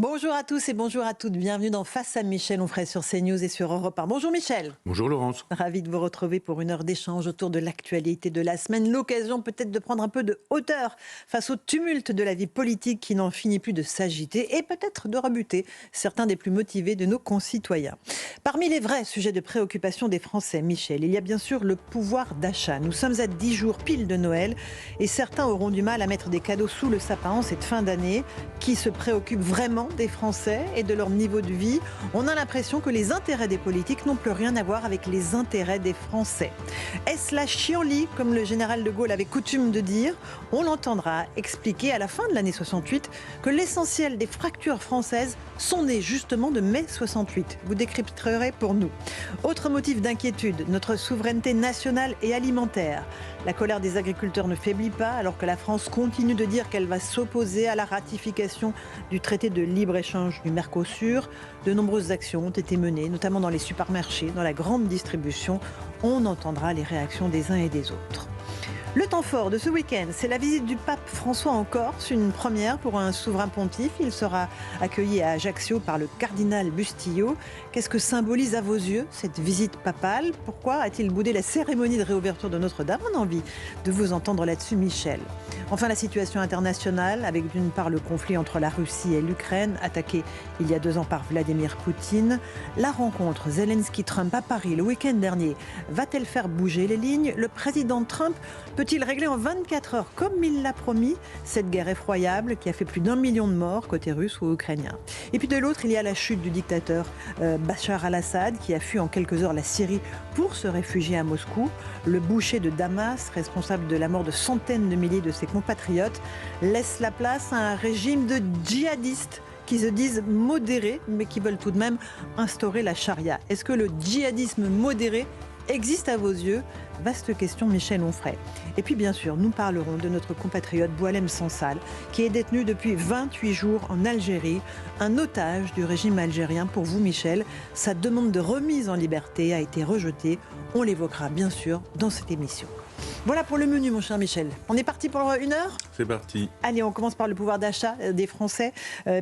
Bonjour à tous et bonjour à toutes. Bienvenue dans Face à Michel Onfray sur CNews et sur Europe 1. Bonjour Michel. Bonjour Laurence. Ravi de vous retrouver pour une heure d'échange autour de l'actualité de la semaine. L'occasion peut-être de prendre un peu de hauteur face au tumulte de la vie politique qui n'en finit plus de s'agiter et peut-être de rebuter certains des plus motivés de nos concitoyens. Parmi les vrais sujets de préoccupation des Français, Michel, il y a bien sûr le pouvoir d'achat. Nous sommes à 10 jours pile de Noël et certains auront du mal à mettre des cadeaux sous le sapin en cette fin d'année. Qui se préoccupe vraiment des Français et de leur niveau de vie? On a l'impression que les intérêts des politiques n'ont plus rien à voir avec les intérêts des Français. Est-ce la chienlit, comme le général de Gaulle avait coutume de dire? On l'entendra expliquer à la fin de l'année 68 que l'essentiel des fractures françaises sont nées justement de mai 68. Vous décrypterez pour nous. Autre motif d'inquiétude, notre souveraineté nationale et alimentaire. La colère des agriculteurs ne faiblit pas alors que la France continue de dire qu'elle va s'opposer à la ratification du traité de libre-échange du Mercosur. De nombreuses actions ont été menées, notamment dans les supermarchés, dans la grande distribution. On entendra les réactions des uns et des autres. Le temps fort de ce week-end, c'est la visite du pape François en Corse, une première pour un souverain pontife. Il sera accueilli à Ajaccio par le cardinal Bustillo. Qu'est-ce que symbolise à vos yeux cette visite papale? Pourquoi a-t-il boudé la cérémonie de réouverture de Notre-Dame? On a envie de vous entendre là-dessus, Michel. Enfin, la situation internationale, avec d'une part le conflit entre la Russie et l'Ukraine, attaqué il y a 2 ans par Vladimir Poutine. La rencontre Zelensky-Trump à Paris le week-end dernier, va-t-elle faire bouger les lignes? Le président Trump peut-il régler en 24 heures, comme il l'a promis, cette guerre effroyable qui a fait plus d'1 million de morts côté russe ou ukrainien? Et puis de l'autre, il y a la chute du dictateur Bachar al-Assad qui a fui en quelques heures la Syrie pour se réfugier à Moscou. Le boucher de Damas, responsable de la mort de centaines de milliers de ses compatriotes, laisse la place à un régime de djihadistes qui se disent modérés, mais qui veulent tout de même instaurer la charia. Est-ce que le djihadisme modéré existe à vos yeux? Vaste question, Michel Onfray. Et puis bien sûr, nous parlerons de notre compatriote Boualem Sansal, qui est détenu depuis 28 jours en Algérie, un otage du régime algérien. Pour vous, Michel, sa demande de remise en liberté a été rejetée. On l'évoquera bien sûr dans cette émission. Voilà pour le menu, mon cher Michel. On est parti pour une heure? C'est parti. Allez, on commence par le pouvoir d'achat des Français.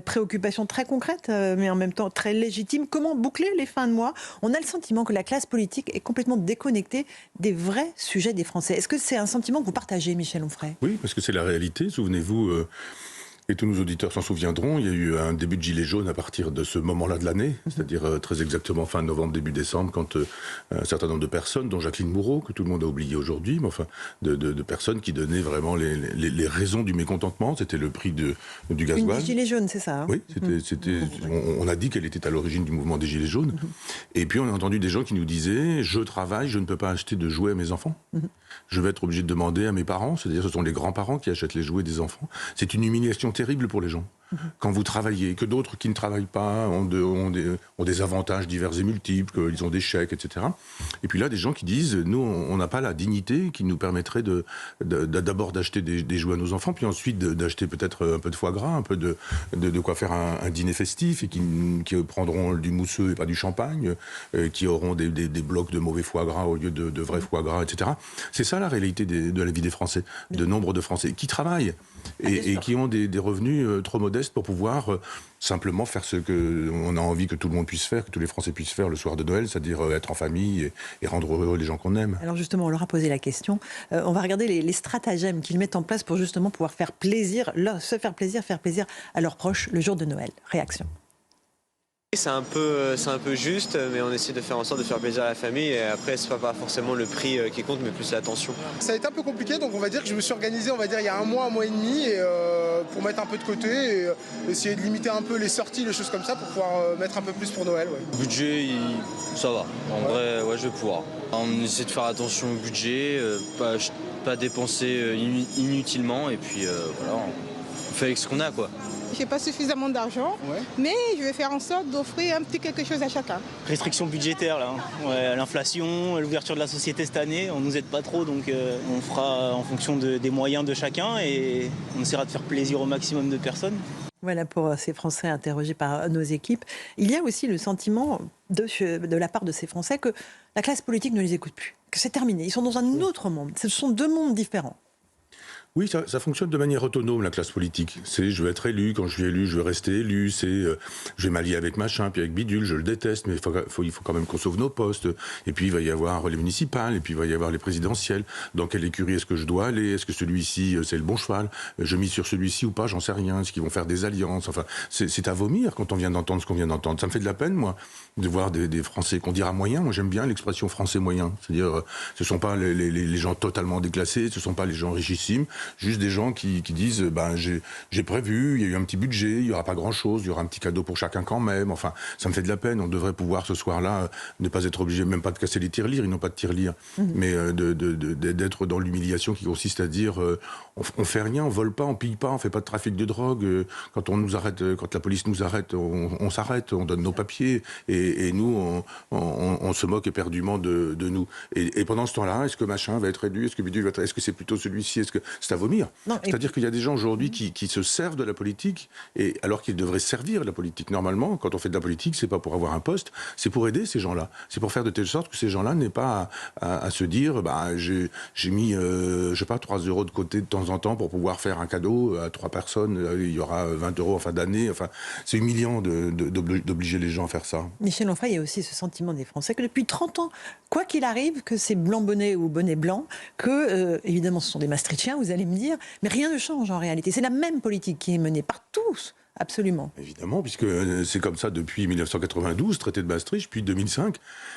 Préoccupation très concrète, mais en même temps très légitime. Comment boucler les fins de mois? On a le sentiment que la classe politique est complètement déconnectée des vrais sujets des Français. Est-ce que c'est un sentiment que vous partagez, Michel Onfray? Oui, parce que c'est la réalité. Souvenez-vous, et tous nos auditeurs s'en souviendront, il y a eu un début de gilet jaune à partir de ce moment-là de l'année, c'est-à-dire très exactement fin novembre, début décembre, quand un certain nombre de personnes, dont Jacqueline Moreau, que tout le monde a oublié aujourd'hui, mais enfin, de personnes qui donnaient vraiment les raisons du mécontentement. C'était le prix du gasoil. Une des gilets jaunes, c'est ça, hein? Oui, on a dit qu'elle était à l'origine du mouvement des gilets jaunes. Et puis on a entendu des gens qui nous disaient « Je travaille, je ne peux pas acheter de jouets à mes enfants. Je vais être obligé de demander à mes parents », c'est-à-dire ce sont les grands-parents qui achètent les jouets des enfants. C'est une humiliation terrible pour les gens. Quand vous travaillez, que d'autres qui ne travaillent pas ont des avantages divers et multiples, qu'ils ont des chèques, etc. Et puis là, des gens qui disent, nous, on n'a pas la dignité qui nous permettrait d'abord d'acheter des jouets à nos enfants, puis ensuite d'acheter peut-être un peu de foie gras, un peu de quoi faire un dîner festif, et qui prendront du mousseux et pas du champagne, qui auront des blocs de mauvais foie gras au lieu de vrai foie gras, etc. C'est ça la réalité de la vie des Français, de nombre de Français qui travaillent et qui ont des revenus trop modestes pour pouvoir simplement faire ce qu'on a envie que tout le monde puisse faire, que tous les Français puissent faire le soir de Noël, c'est-à-dire être en famille et rendre heureux les gens qu'on aime. Alors justement, on leur a posé la question. On va regarder les stratagèmes qu'ils mettent en place pour justement pouvoir faire plaisir à leurs proches le jour de Noël. Réaction. C'est un peu juste, mais on essaie de faire en sorte de faire plaisir à la famille. Et après, c'est pas forcément le prix qui compte, mais plus l'attention. Ça a été un peu compliqué, donc on va dire que je me suis organisé, il y a un mois et demi, pour mettre un peu de côté et essayer de limiter un peu les sorties, les choses comme ça, pour pouvoir mettre un peu plus pour Noël. Ouais. Le budget, ça va. En vrai, ouais, je vais pouvoir. On essaie de faire attention au budget, pas dépenser inutilement, et puis voilà, on fait avec ce qu'on a, quoi. J'ai pas suffisamment d'argent, mais je vais faire en sorte d'offrir un petit quelque chose à chacun. Restrictions budgétaires, là. Ouais, l'inflation, l'ouverture de la société cette année, on nous aide pas trop, donc on fera en fonction des moyens de chacun et on essaiera de faire plaisir au maximum de personnes. Voilà pour ces Français interrogés par nos équipes. Il y a aussi le sentiment de la part de ces Français que la classe politique ne les écoute plus, que c'est terminé. Ils sont dans un autre monde. Ce sont 2 mondes différents. Oui, ça fonctionne de manière autonome, la classe politique. C'est je vais être élu, quand je suis élu, je vais rester élu, je vais m'allier avec machin, puis avec bidule, je le déteste, mais il faut quand même qu'on sauve nos postes. Et puis il va y avoir les municipales, et puis il va y avoir les présidentielles. Dans quelle écurie est-ce que je dois aller? Est-ce que celui-ci, c'est le bon cheval? Je mise sur celui-ci ou pas? J'en sais rien. Est-ce qu'ils vont faire des alliances? Enfin, c'est à vomir quand on vient d'entendre ce qu'on vient d'entendre. Ça me fait de la peine, moi, de voir des Français qu'on dira moyens. Moi, j'aime bien l'expression français moyen. C'est-à-dire, ce ne sont pas les gens totalement déclassés, ce ne sont pas les gens richissimes. Juste des gens qui disent j'ai prévu, il y a eu un petit budget, il n'y aura pas grand-chose, il y aura un petit cadeau pour chacun quand même. Enfin, ça me fait de la peine. On devrait pouvoir ce soir-là ne pas être obligé, même pas de casser les tirelires, ils n'ont pas de tirelires, mais d'être dans l'humiliation qui consiste à dire on fait rien, on vole pas, on pille pas, on fait pas de trafic de drogue. Quand on nous arrête, quand la police nous arrête, on s'arrête, on donne nos papiers et nous on se moque éperdument de nous. Et pendant ce temps-là, est-ce que machin va être élu, est-ce que c'est plutôt celui-ci, est-ce que c'est à vomir? C'est-à-dire qu'il y a des gens aujourd'hui qui se servent de la politique, et alors qu'ils devraient servir la politique. Normalement, quand on fait de la politique, c'est pas pour avoir un poste, c'est pour aider ces gens-là. C'est pour faire de telle sorte que ces gens-là n'aient pas à se dire j'ai mis, je sais pas, 3 € de côté de temps en temps pour pouvoir faire un cadeau à 3 personnes, il y aura 20 € en fin d'année. Enfin, c'est humiliant d'obliger les gens à faire ça. Michel Onfray, il y a aussi ce sentiment des Français que depuis 30 ans, quoi qu'il arrive, que c'est blanc bonnet ou bonnet blanc, que évidemment ce sont des Maastrichtiens, vous allez me dire, mais rien ne change en réalité. C'est la même politique qui est menée par tous. Absolument. Évidemment, puisque c'est comme ça depuis 1992, traité de Maastricht, puis 2005,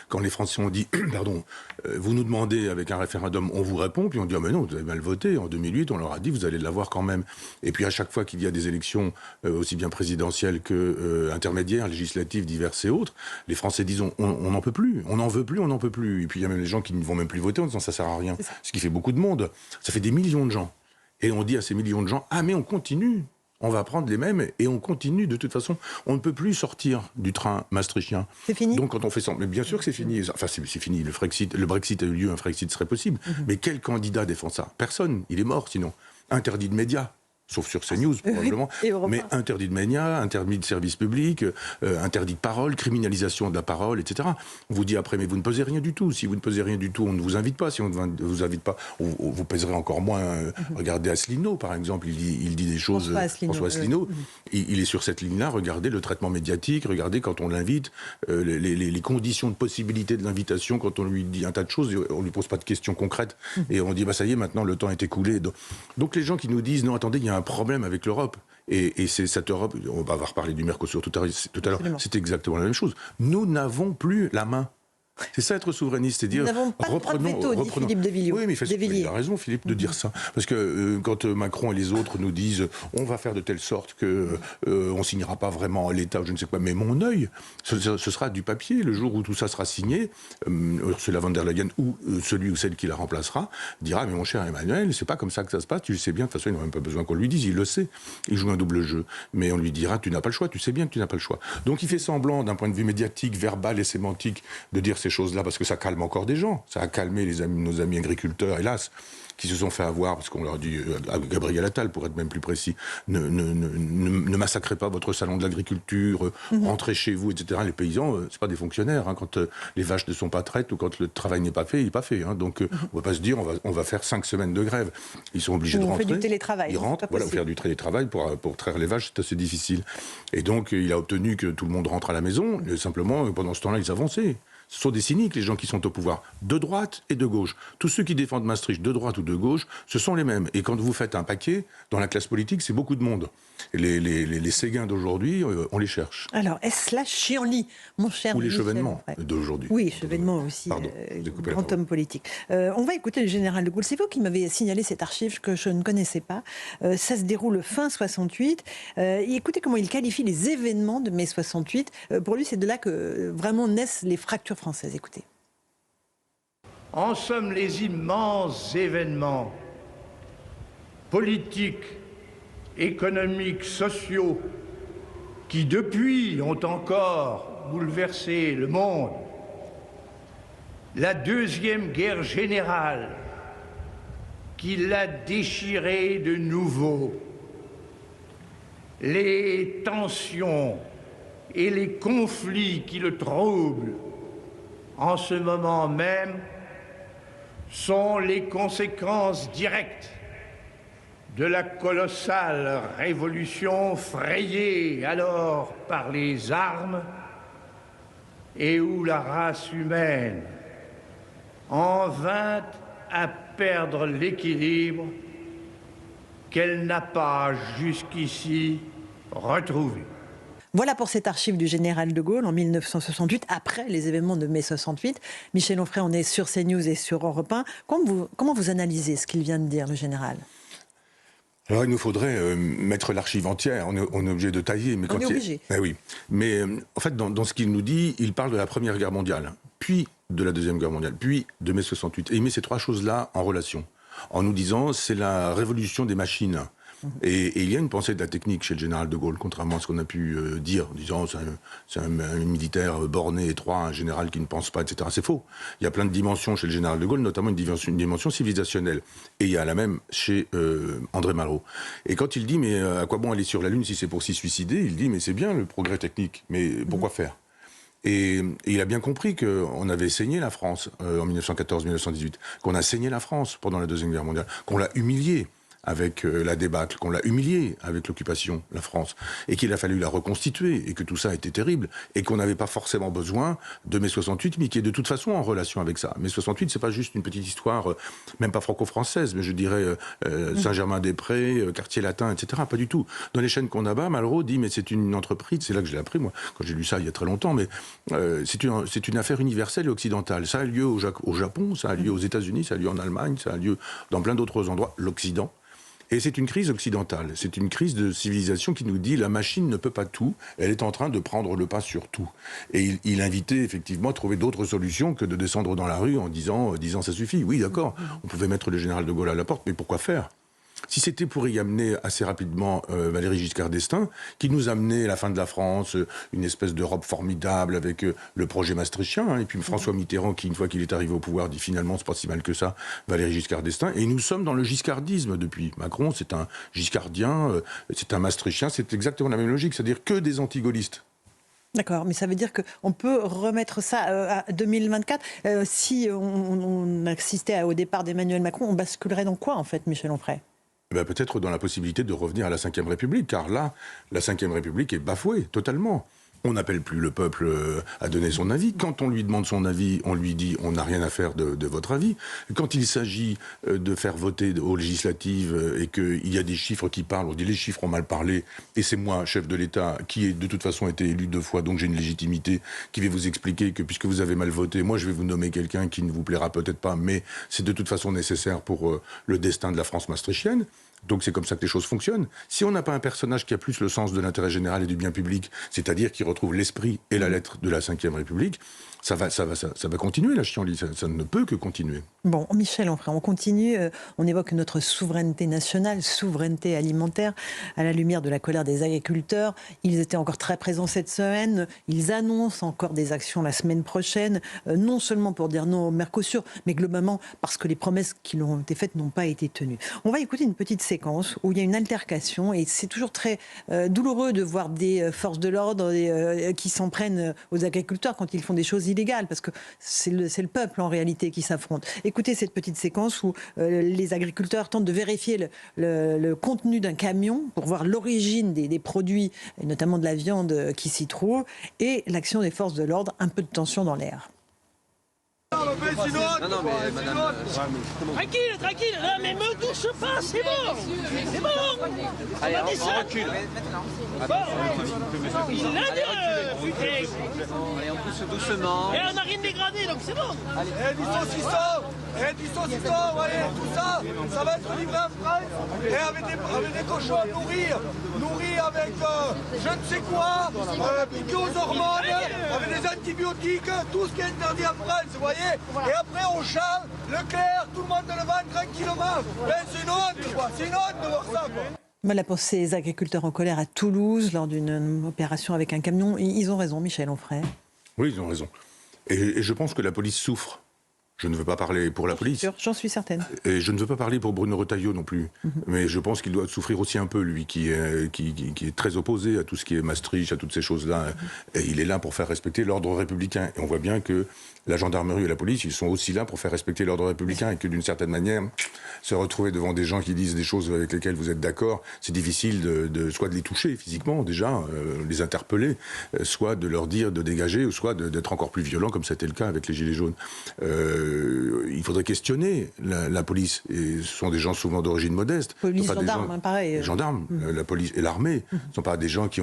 quand les Français ont dit, pardon, vous nous demandez avec un référendum, on vous répond, puis on dit, ah mais non, vous avez mal voté. En 2008, on leur a dit, vous allez l'avoir quand même. Et puis à chaque fois qu'il y a des élections, aussi bien présidentielles que intermédiaires, législatives, diverses et autres, les Français disent, on n'en peut plus, on n'en veut plus, on n'en peut plus. Et puis il y a même les gens qui ne vont même plus voter en disant, ça sert à rien. Ce qui fait beaucoup de monde. Ça fait des millions de gens. Et on dit à ces millions de gens, ah mais on continue. On va prendre les mêmes et on continue. De toute façon, on ne peut plus sortir du train maastrichtien. C'est fini. Donc quand on fait ça, mais bien sûr que c'est fini. Enfin, c'est fini. Le Brexit a eu lieu, un Frexit serait possible. Mais quel candidat défend ça? Personne. Il est mort sinon. Interdit de médias. Sauf sur CNews, probablement. Mais interdit de médias, interdit de services publics, interdit de parole, criminalisation de la parole, etc. On vous dit après, mais vous ne pesez rien du tout. Si vous ne pesez rien du tout, on ne vous invite pas. Si on ne vous invite pas, vous pèserez encore moins. Regardez Asselineau, par exemple. Il dit des choses... François Asselineau. Il est sur cette ligne-là. Regardez le traitement médiatique. Regardez quand on l'invite, les conditions de possibilité de l'invitation, quand on lui dit un tas de choses, on ne lui pose pas de questions concrètes. Et on dit, bah ça y est, maintenant le temps est écoulé. Donc les gens qui nous disent, non, attendez, il y a un problème avec l'Europe. Et c'est cette Europe, on va reparler du Mercosur tout à l'heure, c'est exactement la même chose. Nous n'avons plus la main. C'est ça être souverainiste, c'est dire... Nous n'avons pas de droit de veto, dit Philippe de Villiers. Oui, mais il a raison, Philippe, de dire ça. Parce que quand Macron et les autres nous disent on va faire de telle sorte qu'on ne signera pas vraiment à l'État, je ne sais quoi, mais mon œil, ce sera du papier. Le jour où tout ça sera signé, Ursula von der Leyen ou celui ou celle qui la remplacera dira mais mon cher Emmanuel, c'est pas comme ça que ça se passe, tu le sais bien, de toute façon il n'a même pas besoin qu'on lui dise, il le sait, il joue un double jeu. Mais on lui dira tu n'as pas le choix, tu sais bien que tu n'as pas le choix. Donc il fait semblant d'un point de vue médiatique, verbal et sémantique de dire ces choses-là parce que ça calme encore des gens. Ça a calmé nos amis agriculteurs, hélas, qui se sont fait avoir, parce qu'on leur dit, à Gabriel Attal, pour être même plus précis, ne massacrez pas votre salon de l'agriculture, rentrez chez vous, etc. Les paysans, c'est pas des fonctionnaires. Hein, quand les vaches ne sont pas traites ou quand le travail n'est pas fait, il n'est pas fait. Hein, donc on ne va pas se dire, on va faire 5 semaines de grève. Ils sont obligés de rentrer. On fait du télétravail. Ils rentrent, voilà, faire du télétravail pour traire les vaches, c'est assez difficile. Et donc il a obtenu que tout le monde rentre à la maison, et simplement, pendant ce temps-là, ils avançaient. Ce sont des cyniques, les gens qui sont au pouvoir, de droite et de gauche. Tous ceux qui défendent Maastricht de droite ou de gauche, ce sont les mêmes. Et quand vous faites un paquet, dans la classe politique, c'est beaucoup de monde. Et les Séguins d'aujourd'hui, on les cherche. Alors, est-ce la chienlit, mon cher ou les Chevènements d'aujourd'hui. Oui, Chevènement aussi, grand homme politique. On va écouter le général de Gaulle. C'est vous qui m'avez signalé cette archive que je ne connaissais pas. Ça se déroule fin 68. Écoutez comment il qualifie les événements de mai 68. Pour lui, c'est de là que vraiment naissent les fractures françaises. Écoutez. En somme, les immenses événements politiques, économiques, sociaux, qui depuis ont encore bouleversé le monde, la Deuxième Guerre générale, qui l'a déchiré de nouveau, les tensions et les conflits qui le troublent en ce moment même sont les conséquences directes de la colossale révolution frayée alors par les armes et où la race humaine en vint à perdre l'équilibre qu'elle n'a pas jusqu'ici retrouvé. Voilà pour cette archive du général de Gaulle en 1968, après les événements de mai 68. Michel Onfray, on est sur CNews et sur Europe 1. Comment vous analysez ce qu'il vient de dire, le général ? Alors, il nous faudrait mettre l'archive entière. On est obligé de tailler. Mais on est obligé. Oui. Mais en fait, dans ce qu'il nous dit, il parle de la Première Guerre mondiale, puis de la Deuxième Guerre mondiale, puis de mai 68. Et il met ces trois choses-là en relation, en nous disant c'est la révolution des machines. Et il y a une pensée de la technique chez le général de Gaulle, contrairement à ce qu'on a pu dire, en disant c'est un militaire borné, étroit, un général qui ne pense pas, etc. C'est faux. Il y a plein de dimensions chez le général de Gaulle, notamment une dimension civilisationnelle. Et il y a la même chez André Malraux. Et quand il dit, mais à quoi bon aller sur la Lune si c'est pour s'y suicider, il dit, mais c'est bien le progrès technique, mais pourquoi faire ? Et il a bien compris qu'on avait saigné la France en 1914-1918, qu'on a saigné la France pendant la Deuxième Guerre mondiale, qu'on l'a humiliée avec la débâcle, qu'on l'a humiliée avec l'occupation, la France, et qu'il a fallu la reconstituer, et que tout ça a été terrible, et qu'on n'avait pas forcément besoin de mai 68, mais qui est de toute façon en relation avec ça. Mai 68, c'est pas juste une petite histoire, même pas franco-française, mais je dirais Saint-Germain-des-Prés, Quartier Latin, etc. Pas du tout. Dans les chaînes qu'on abat, Malraux dit, mais c'est une entreprise, c'est là que je l'ai appris, moi, quand j'ai lu ça il y a très longtemps, mais c'est une affaire universelle et occidentale. Ça a lieu au Japon, ça a lieu aux États-Unis, ça a lieu en Allemagne, ça a lieu dans plein d'autres endroits, l'Occident. Et c'est une crise occidentale, c'est une crise de civilisation qui nous dit la machine ne peut pas tout, elle est en train de prendre le pas sur tout. Et il invitait effectivement à trouver d'autres solutions que de descendre dans la rue en disant ça suffit. Oui, d'accord, on pouvait mettre le général de Gaulle à la porte, mais pourquoi faire ? Si c'était pour y amener assez rapidement Valéry Giscard d'Estaing, qui nous amenait à la fin de la France, une espèce d'Europe formidable avec le projet maastrichtien, et puis François Mitterrand qui, une fois qu'il est arrivé au pouvoir, dit finalement c'est pas si mal que ça, Valéry Giscard d'Estaing, et nous sommes dans le giscardisme depuis. Macron, c'est un giscardien, c'est un maastrichtien, c'est exactement la même logique, c'est-à-dire que des anti-gaullistes. D'accord, mais ça veut dire qu'on peut remettre ça à 2024. Si on assistait au départ d'Emmanuel Macron, on basculerait dans quoi en fait, Michel Onfray ? Peut-être dans la possibilité de revenir à la Ve République, car là, la Ve République est bafouée, totalement. On n'appelle plus le peuple à donner son avis. Quand on lui demande son avis, on lui dit « on n'a rien à faire de votre avis ». Quand il s'agit de faire voter aux législatives et qu'il y a des chiffres qui parlent, on dit « les chiffres ont mal parlé » et c'est moi, chef de l'État, qui ai de toute façon été élu 2 fois, donc j'ai une légitimité, qui vais vous expliquer que puisque vous avez mal voté, moi je vais vous nommer quelqu'un qui ne vous plaira peut-être pas, mais c'est de toute façon nécessaire pour le destin de la France maastrichtienne. Donc c'est comme ça que les choses fonctionnent. Si on n'a pas un personnage qui a plus le sens de l'intérêt général et du bien public, c'est-à-dire qui retrouve l'esprit et la lettre de la Ve République, ça va continuer la chienlit, ça ne peut que continuer. Bon, Michel Onfray, on continue, on évoque notre souveraineté nationale, souveraineté alimentaire, à la lumière de la colère des agriculteurs. Ils étaient encore très présents cette semaine, ils annoncent encore des actions la semaine prochaine, non seulement pour dire non au Mercosur, mais globalement parce que les promesses qui ont été faites n'ont pas été tenues. On va écouter une petite séquence où il y a une altercation et c'est toujours très douloureux de voir des forces de l'ordre qui s'en prennent aux agriculteurs quand ils font des choses illégales, parce que c'est le peuple en réalité qui s'affronte. Écoutez cette petite séquence où les agriculteurs tentent de vérifier le contenu d'un camion pour voir l'origine des produits, et notamment de la viande qui s'y trouve, et l'action des forces de l'ordre, un peu de tension dans l'air. Non, mais madame... Tranquille, non, mais me touche pas, c'est bon. C'est bon. Allez, on recule. Il a dit, putain. Allez, on pousse doucement. Et on n'a rien dégradé, donc c'est bon. Du saucisson, vous voyez, tout ça, ça va être livré en France, et avec des cochons à nourrir avec je ne sais quoi, piqués aux hormones, avec des antibiotiques, tout ce qui est interdit en France, vous voyez. Et après on chale, Leclerc, tout le monde le vend tranquillement. C'est une honte, quoi, c'est une honte de voir ça, quoi. Voilà pour ces agriculteurs en colère à Toulouse, lors d'une opération avec un camion. Ils ont raison, Michel Onfray. Oui, ils ont raison. Et je pense que la police souffre. Je ne veux pas parler pour la police. J'en suis certaine. Et je ne veux pas parler pour Bruno Retailleau non plus. Mais je pense qu'il doit souffrir aussi un peu, lui, qui est très opposé à tout ce qui est Maastricht, à toutes ces choses-là. Et il est là pour faire respecter l'ordre républicain. Et on voit bien que la gendarmerie et la police, ils sont aussi là pour faire respecter l'ordre républicain. Et que d'une certaine manière, se retrouver devant des gens qui disent des choses avec lesquelles vous êtes d'accord, c'est difficile soit de les toucher physiquement, déjà, les interpeller, soit de leur dire de dégager, ou soit d'être encore plus violent, comme c'était le cas avec les Gilets jaunes. Il faudrait questionner la police. Et ce sont des gens souvent d'origine modeste. Police, gendarmes, pareil. Les gendarmes, la police et l'armée. Ce ne sont pas des gens qui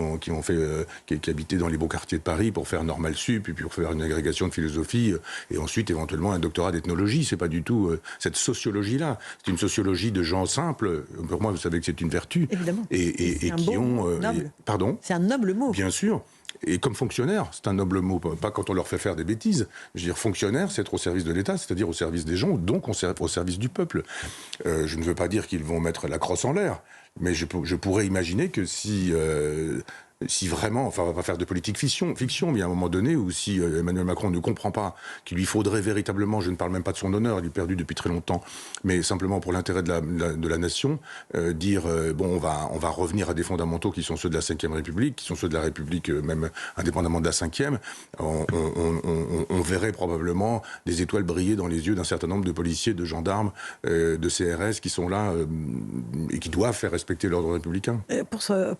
habitaient dans les beaux quartiers de Paris pour faire Normal Sup, et puis pour faire une agrégation de philosophie, et ensuite éventuellement un doctorat d'ethnologie. C'est pas du tout cette sociologie-là. C'est une sociologie de gens simples. Pour moi, vous savez que c'est une vertu. Évidemment. Et qui ont... noble. Pardon ? C'est un noble mot. Bien sûr. Et comme fonctionnaire, c'est un noble mot, pas quand on leur fait faire des bêtises. Je veux dire, fonctionnaire, c'est être au service de l'État, c'est-à-dire au service des gens, donc au service du peuple. Je ne veux pas dire qu'ils vont mettre la crosse en l'air, mais je pourrais imaginer que si vraiment, enfin, on va pas faire de politique fiction, mais à un moment donné, où si Emmanuel Macron ne comprend pas qu'il lui faudrait véritablement, je ne parle même pas de son honneur, il est perdu depuis très longtemps, mais simplement pour l'intérêt de la nation, dire, bon, on va revenir à des fondamentaux qui sont ceux de la Ve République, qui sont ceux de la République, même indépendamment de la Ve, on verrait probablement des étoiles briller dans les yeux d'un certain nombre de policiers, de gendarmes, de CRS qui sont là et qui doivent faire respecter l'ordre républicain.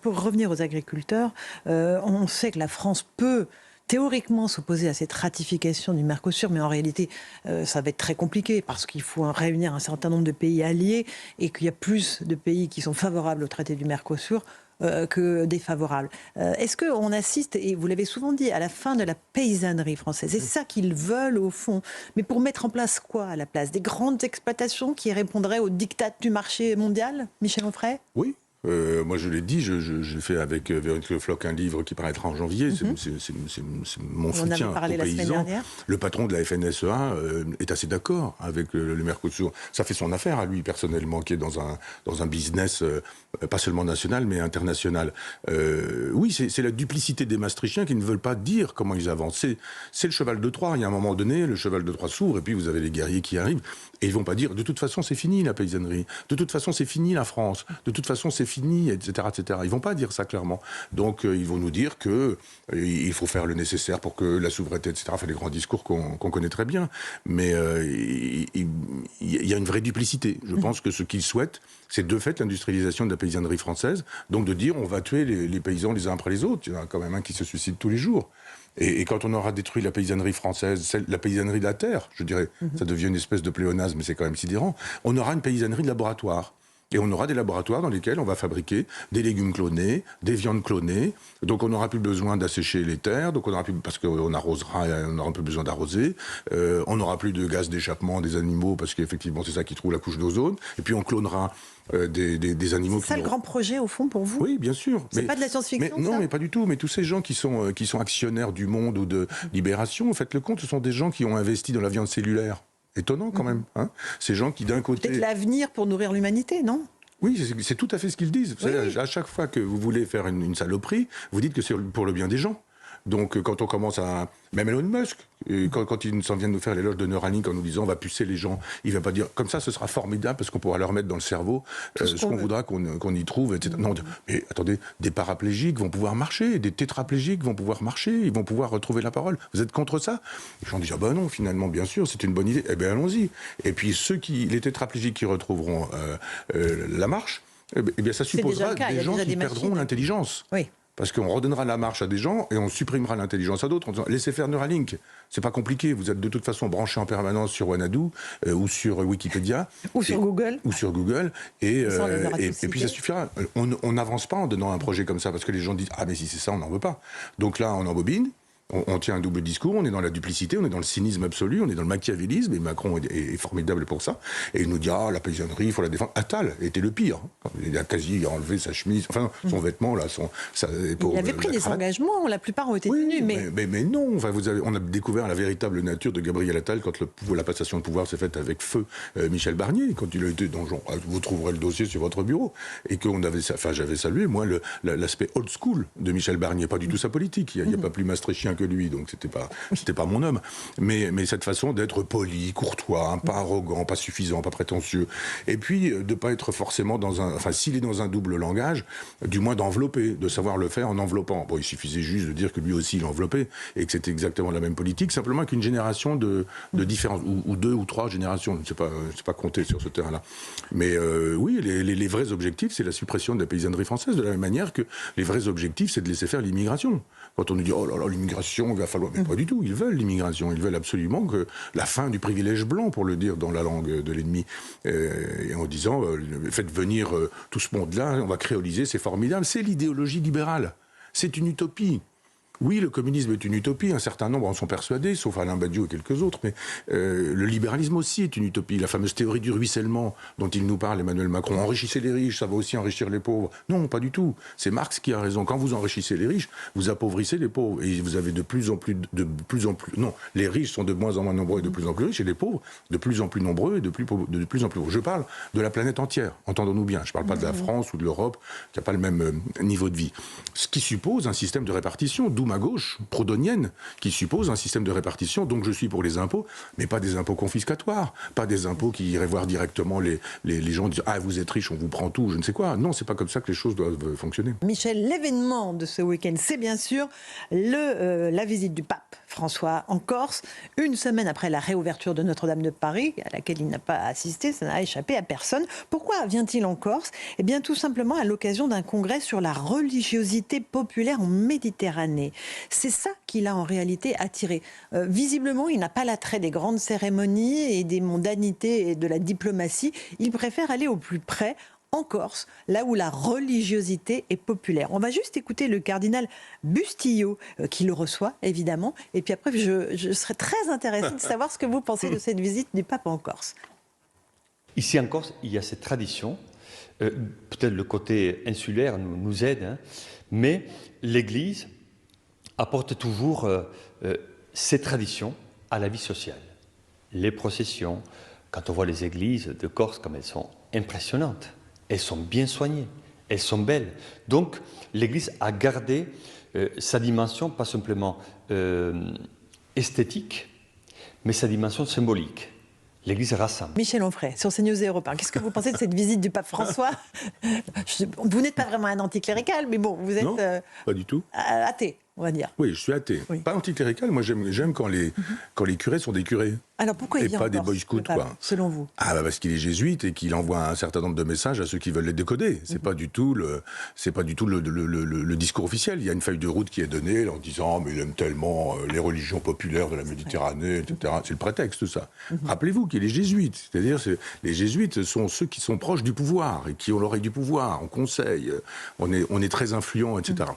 Pour revenir aux agriculteurs, on sait que la France peut théoriquement s'opposer à cette ratification du Mercosur, mais en réalité, ça va être très compliqué parce qu'il faut réunir un certain nombre de pays alliés et qu'il y a plus de pays qui sont favorables au traité du Mercosur que défavorables. Est-ce qu'on assiste, et vous l'avez souvent dit, à la fin de la paysannerie française? C'est ça qu'ils veulent au fond. Mais pour mettre en place quoi à la place? Des grandes exploitations qui répondraient aux dictats du marché mondial, Michel Onfray? Oui. Moi, je l'ai dit, j'ai fait avec Véronique Le Floch un livre qui paraîtra en janvier. C'est mon soutien aux paysans. Le patron de la FNSEA est assez d'accord avec le Mercosur. Ça fait son affaire à lui, personnellement, qui est dans un business pas seulement national, mais international. Oui, c'est la duplicité des Maastrichtiens qui ne veulent pas dire comment ils avancent. C'est le cheval de Troie. Il y a un moment donné, le cheval de Troie s'ouvre, et puis vous avez les guerriers qui arrivent. Et ils vont pas dire, de toute façon, c'est fini la paysannerie. De toute façon, c'est fini la France. De toute façon, c'est fini, etc., etc. Ils vont pas dire ça clairement. Donc, ils vont nous dire que il faut faire le nécessaire pour que la souveraineté, etc. Enfin, les grands discours qu'on connaît très bien. Mais il y a une vraie duplicité. Je pense que ce qu'ils souhaitent, c'est de fait l'industrialisation de la paysannerie française. Donc, de dire, on va tuer les paysans les uns après les autres. Il y en a quand même un qui se suicide tous les jours. Et quand on aura détruit la paysannerie française, la paysannerie de la terre, je dirais, ça devient une espèce de pléonasme, mais c'est quand même sidérant, on aura une paysannerie de laboratoire. Et on aura des laboratoires dans lesquels on va fabriquer des légumes clonés, des viandes clonées. Donc on n'aura plus besoin d'assécher les terres, donc on aura plus, parce qu'on arrosera, on n'aura plus besoin d'arroser. On n'aura plus de gaz d'échappement des animaux, parce qu'effectivement c'est ça qui trouve la couche d'ozone. Et puis on clonera des animaux. C'est ça le grand projet au fond pour vous? Oui, bien sûr. C'est pas de la science-fiction? Non, mais pas du tout. Mais tous ces gens qui sont actionnaires du Monde ou de Libération, faites le compte, ce sont des gens qui ont investi dans la viande cellulaire. Étonnant quand même. Hein, ces gens qui d'un côté... Peut-être l'avenir pour nourrir l'humanité, non? Oui, c'est tout à fait ce qu'ils disent. Vous savez, à chaque fois que vous voulez faire une saloperie, vous dites que c'est pour le bien des gens. Donc quand on commence à... Même Elon Musk, quand il s'en vient de nous faire l'éloge de Neuralink en nous disant on va pucer les gens, il ne va pas dire comme ça ce sera formidable parce qu'on pourra leur mettre dans le cerveau ce qu'on voudra qu'on y trouve, etc. Non, mais attendez, des paraplégiques vont pouvoir marcher, des tétraplégiques vont pouvoir marcher, ils vont pouvoir retrouver la parole. Vous êtes contre ça? Les gens disent ah ben non, finalement, bien sûr, c'est une bonne idée. Eh bien allons-y. Et puis les tétraplégiques qui retrouveront la marche, eh bien ça supposera des gens qui perdront l'intelligence. Oui. Parce qu'on redonnera la marche à des gens et on supprimera l'intelligence à d'autres en disant laissez faire Neuralink. C'est pas compliqué. Vous êtes de toute façon branché en permanence sur Wanadu ou sur Wikipédia. Ou sur Google. Ou sur Google. Et puis ça suffira. On n'avance pas en donnant un projet comme ça parce que les gens disent ah mais si c'est ça, on n'en veut pas. Donc là, on embobine. On tient un double discours, on est dans la duplicité, on est dans le cynisme absolu, on est dans le machiavélisme, et Macron est formidable pour ça. Et il nous dit, ah, la paysannerie, il faut la défendre. Attal était le pire. Il a quasi enlevé sa chemise, enfin, son vêtement, là, il avait pris des engagements, la plupart ont été tenus, mais non. Enfin, on a découvert la véritable nature de Gabriel Attal quand la passation de pouvoir s'est faite avec feu Michel Barnier, quand il a été dans genre, vous trouverez le dossier sur votre bureau. Et qu'on avait, enfin, j'avais salué, moi, l'aspect old school de Michel Barnier, pas du tout sa politique. Il n'y a pas plus maastrichtien que lui, donc c'était pas mon homme. Mais cette façon d'être poli, courtois, pas arrogant, pas suffisant, pas prétentieux. Et puis, de pas être forcément s'il est dans un double langage, du moins d'envelopper, de savoir le faire en enveloppant. Bon, il suffisait juste de dire que lui aussi il enveloppait et que c'était exactement la même politique, simplement qu'une génération de différence, ou 2 ou 3 générations, je ne sais pas compter sur ce terrain-là. Mais oui, les vrais objectifs, c'est la suppression de la paysannerie française, de la même manière que les vrais objectifs, c'est de laisser faire l'immigration. Quand on nous dit, oh là là, l'immigration, il va falloir... Mais pas du tout, ils veulent l'immigration, ils veulent absolument que la fin du privilège blanc, pour le dire dans la langue de l'ennemi, et en disant, faites venir tout ce monde-là, on va créoliser, c'est formidable. C'est l'idéologie libérale, c'est une utopie. Oui, le communisme est une utopie, un certain nombre en sont persuadés, sauf Alain Badiou et quelques autres, mais le libéralisme aussi est une utopie. La fameuse théorie du ruissellement dont il nous parle, Emmanuel Macron, enrichissez les riches, ça va aussi enrichir les pauvres. Non, pas du tout. C'est Marx qui a raison. Quand vous enrichissez les riches, vous appauvrissez les pauvres. Et vous avez de plus en plus... Non, les riches sont de moins en moins nombreux et de plus en plus riches, et les pauvres de plus en plus nombreux et de plus en plus pauvres. Je parle de la planète entière, entendons-nous bien. Je ne parle pas de la France ou de l'Europe, qui n'a pas le même niveau de vie. Ce qui suppose un système de répartition, d'où ma gauche proudhonienne, qui suppose un système de répartition. Donc je suis pour les impôts, mais pas des impôts confiscatoires, pas des impôts qui iraient voir directement les gens dire « Ah, vous êtes riches, on vous prend tout », je ne sais quoi. Non, c'est pas comme ça que les choses doivent fonctionner. Michel, l'événement de ce week-end, c'est bien sûr la visite du pape François en Corse, une semaine après la réouverture de Notre-Dame de Paris, à laquelle il n'a pas assisté, ça n'a échappé à personne. Pourquoi vient-il en Corse? Eh bien, tout simplement à l'occasion d'un congrès sur la religiosité populaire en Méditerranée. C'est ça qui l'a en réalité attiré. Visiblement, il n'a pas l'attrait des grandes cérémonies et des mondanités et de la diplomatie. Il préfère aller au plus près, en Corse, là où la religiosité est populaire. On va juste écouter le cardinal Bustillo, qui le reçoit, évidemment. Et puis après, je serais très intéressée de savoir ce que vous pensez de cette visite du pape en Corse. Ici en Corse, il y a cette tradition. Peut-être le côté insulaire nous aide, hein, mais l'Église apporte toujours ces traditions à la vie sociale. Les processions, quand on voit les églises de Corse, comme elles sont impressionnantes, elles sont bien soignées, elles sont belles. Donc l'Église a gardé sa dimension, pas simplement esthétique, mais sa dimension symbolique. L'Église rassemble. Michel Onfray, sur CNews et Europe 1. Qu'est-ce que vous pensez de cette visite du pape François? Vous n'êtes pas vraiment un anticlérical, mais bon, vous êtes... Non, pas du tout. Athée, on va dire. Oui, je suis athée. Oui. Pas anticlérical, moi j'aime quand les curés sont des curés. Alors pourquoi il vient et pas des boy scouts, quoi. Selon vous? Ah bah parce qu'il est jésuite et qu'il envoie un certain nombre de messages à ceux qui veulent les décoder. C'est pas du tout le discours officiel. Il y a une feuille de route qui est donnée en disant mais il aime tellement les religions populaires de la Méditerranée, etc. C'est le prétexte, ça. Rappelez-vous qu'il est jésuite, c'est-à-dire les jésuites sont ceux qui sont proches du pouvoir et qui ont l'oreille du pouvoir, on conseille, on est très influents, etc.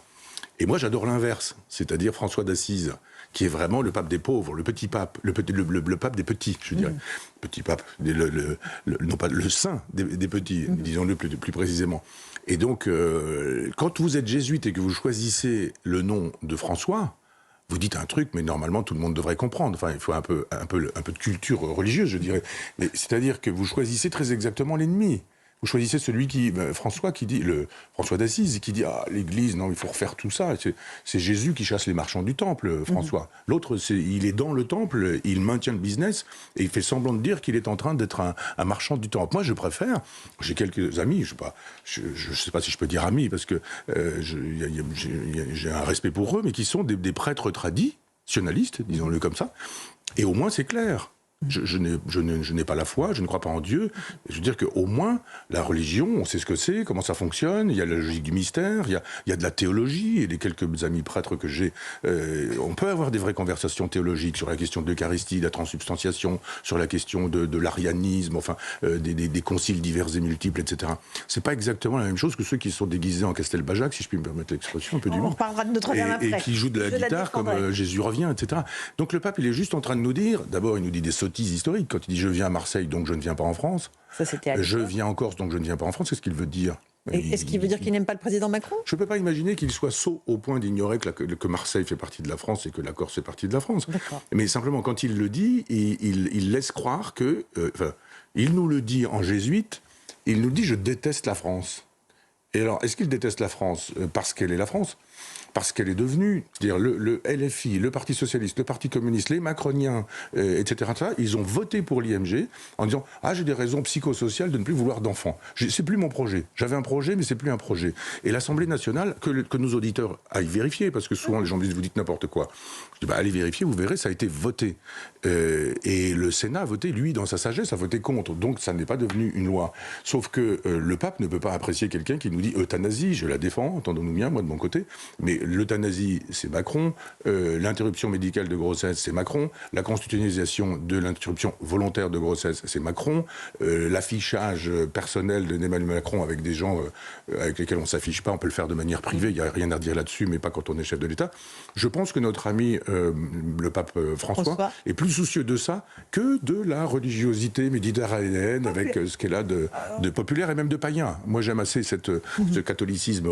Et moi j'adore l'inverse, c'est-à-dire François d'Assise, qui est vraiment le pape des pauvres, le petit pape, le pape des petits, je dirais. Petit pape, non pas le saint des petits, disons-le plus précisément. Et donc, quand vous êtes jésuite et que vous choisissez le nom de François, vous dites un truc, mais normalement tout le monde devrait comprendre. Enfin, il faut un peu de culture religieuse, je dirais. Mais c'est-à-dire que vous choisissez très exactement l'ennemi. Vous choisissez celui François d'Assise, qui dit ah l'Église, non, il faut refaire tout ça. C'est Jésus qui chasse les marchands du temple, François. L'autre, il est dans le temple, il maintient le business et il fait semblant de dire qu'il est en train d'être un marchand du temple. Moi, je préfère. J'ai quelques amis, je sais pas si je peux dire amis parce que j'ai un respect pour eux, mais qui sont des prêtres traditionnalistes, disons-le comme ça. Et au moins, c'est clair. Je n'ai pas la foi, je ne crois pas en Dieu. Je veux dire qu'au moins, la religion, on sait ce que c'est, comment ça fonctionne, il y a la logique du mystère, il y a de la théologie, et les quelques amis prêtres que j'ai, on peut avoir des vraies conversations théologiques sur la question de l'Eucharistie, de la transsubstantiation, sur la question de l'arianisme, enfin, des conciles divers et multiples, etc. C'est pas exactement la même chose que ceux qui sont déguisés en Castelbajac, si je puis me permettre l'expression un peu du On reparlera de Notre-Dame après. Et qui jouent de la guitare comme Jésus revient, etc. Donc le pape, il est juste en train de nous dire, d'abord, il nous dit des sottises historiques. Quand il dit « je viens à Marseille, donc je ne viens pas en France », je viens en Corse, donc je ne viens pas en France, c'est ce qu'il veut dire. Est-ce qu'il veut dire qu'il n'aime pas le président Macron? Je ne peux pas imaginer qu'il soit sot au point d'ignorer que Marseille fait partie de la France et que la Corse fait partie de la France. Mais simplement, quand il le dit, il laisse croire que... il nous le dit en jésuite, il nous dit « je déteste la France ». Et alors, est-ce qu'il déteste la France parce qu'elle est la France ? parce qu'elle est devenue, c'est-à-dire le LFI, le Parti Socialiste, le Parti Communiste, les Macroniens, etc., ils ont voté pour l'IMG en disant « Ah, j'ai des raisons psychosociales de ne plus vouloir d'enfants. C'est plus mon projet. J'avais un projet, mais c'est plus un projet. » Et l'Assemblée nationale, que nos auditeurs aillent vérifier, parce que souvent les gens me disent « Vous dites n'importe quoi. » Je dis « Allez vérifier, vous verrez, ça a été voté. » Et le Sénat a voté, lui, dans sa sagesse, a voté contre. Donc ça n'est pas devenu une loi. Sauf que le pape ne peut pas apprécier quelqu'un qui nous dit « Euthanasie, je la défends, entendons-nous bien, moi de mon côté. » Mais l'euthanasie, c'est Macron. L'interruption médicale de grossesse, c'est Macron. La constitutionnalisation de l'interruption volontaire de grossesse, c'est Macron. L'affichage personnel d'Emmanuel Macron avec des gens avec lesquels on ne s'affiche pas, on peut le faire de manière privée, il n'y a rien à redire là-dessus, mais pas quand on est chef de l'État. Je pense que notre ami, le pape François, est plus soucieux de ça que de la religiosité méditerranéenne, avec ce qu'elle a de populaire et même de païen. Moi, j'aime assez ce catholicisme